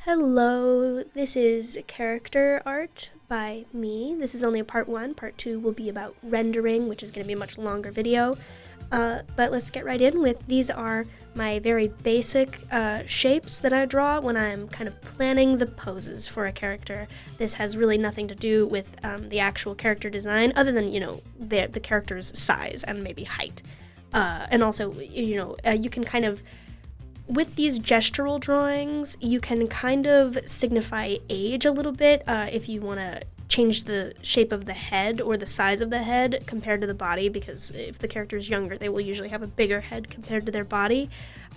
Hello, this is character art by me. This is only part one. Part two will be about rendering, which is going to be a much longer video. But let's get right in with these are my very basic shapes that I draw when I'm kind of planning the poses for a character. This has really nothing to do with the actual character design other than, the character's size and maybe height. And also, you can kind of with these gestural drawings, you can kind of signify age a little bit if you want to change the shape of the head or the size of the head compared to the body, because if the character is younger, they will usually have a bigger head compared to their body.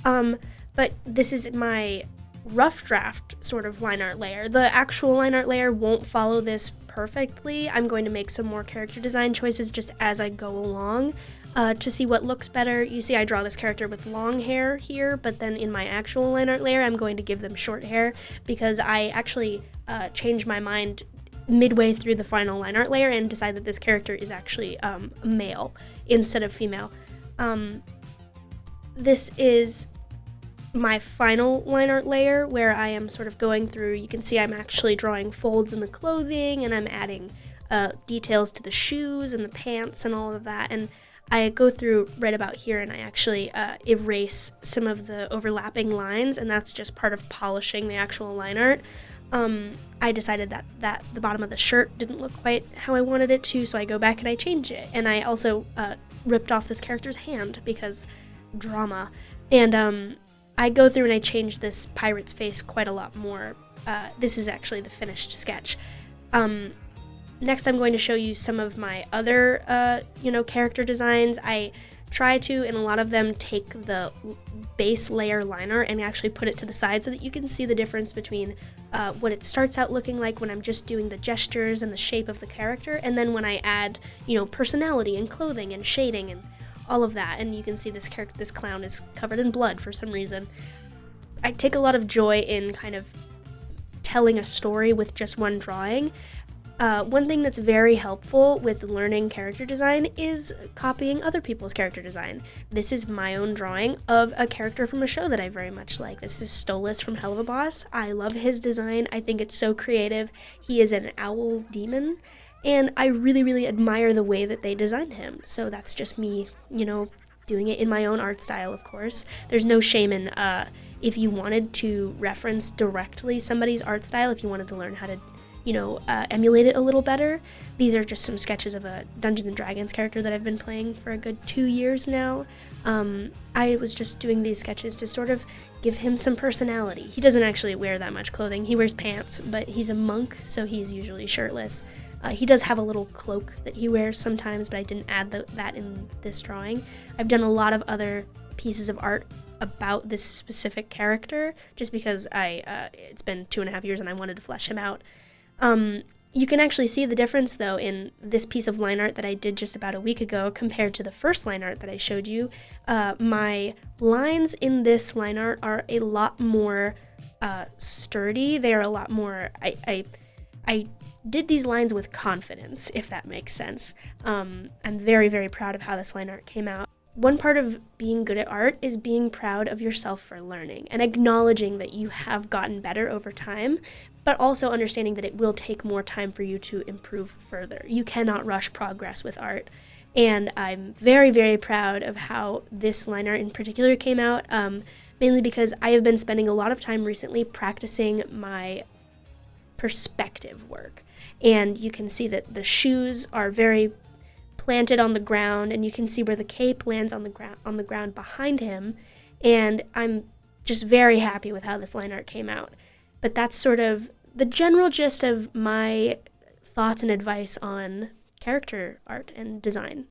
But this is my rough draft sort of line art layer. The actual line art layer won't follow this perfectly. I'm going to make some more character design choices just as I go along. To see what looks better. You see I draw this character with long hair here, but then in my actual line art layer I'm going to give them short hair because I actually changed my mind midway through the final line art layer and decided that this character is actually male instead of female. This is my final line art layer where I am sort of going through, you can see I'm actually drawing folds in the clothing and I'm adding details to the shoes and the pants and all of that, and I go through right about here and I actually erase some of the overlapping lines, and that's just part of polishing the actual line art. I decided that the bottom of the shirt didn't look quite how I wanted it to, so I go back and I change it. And I also ripped off this character's hand because drama. And I go through and I change this pirate's face quite a lot more. This is actually the finished sketch. Next, I'm going to show you some of my other, character designs. I try to, in a lot of them, take the base layer liner and actually put it to the side so that you can see the difference between what it starts out looking like when I'm just doing the gestures and the shape of the character, and then when I add, personality and clothing and shading and all of that. And you can see this clown is covered in blood for some reason. I take a lot of joy in kind of telling a story with just one drawing. One thing that's very helpful with learning character design is copying other people's character design. This is my own drawing of a character from a show that I very much like. This is Stolas from Helluva Boss. I love his design. I think it's so creative. He is an owl demon, and I really, really admire the way that they designed him. So that's just me, doing it in my own art style, of course. There's no shame in if you wanted to reference directly somebody's art style, if you wanted to learn how to emulate it a little better. These are just some sketches of a Dungeons & Dragons character that I've been playing for a good 2 years now. I was just doing these sketches to sort of give him some personality. He doesn't actually wear that much clothing. He wears pants, but he's a monk, so he's usually shirtless. He does have a little cloak that he wears sometimes, but I didn't add that in this drawing. I've done a lot of other pieces of art about this specific character, just because it's been 2.5 years and I wanted to flesh him out. You can actually see the difference, though, in this piece of line art that I did just about a week ago compared to the first line art that I showed you. My lines in this line art are a lot more sturdy. They are a lot more... I did these lines with confidence, if that makes sense. I'm very, very proud of how this line art came out. One part of being good at art is being proud of yourself for learning and acknowledging that you have gotten better over time, but also understanding that it will take more time for you to improve further. You cannot rush progress with art. And I'm very, very proud of how this line art in particular came out, mainly because I have been spending a lot of time recently practicing my perspective work. And you can see that the shoes are very planted on the ground, and you can see where the cape lands on the ground behind him, and I'm just very happy with how this line art came out. But that's sort of the general gist of my thoughts and advice on character art and design.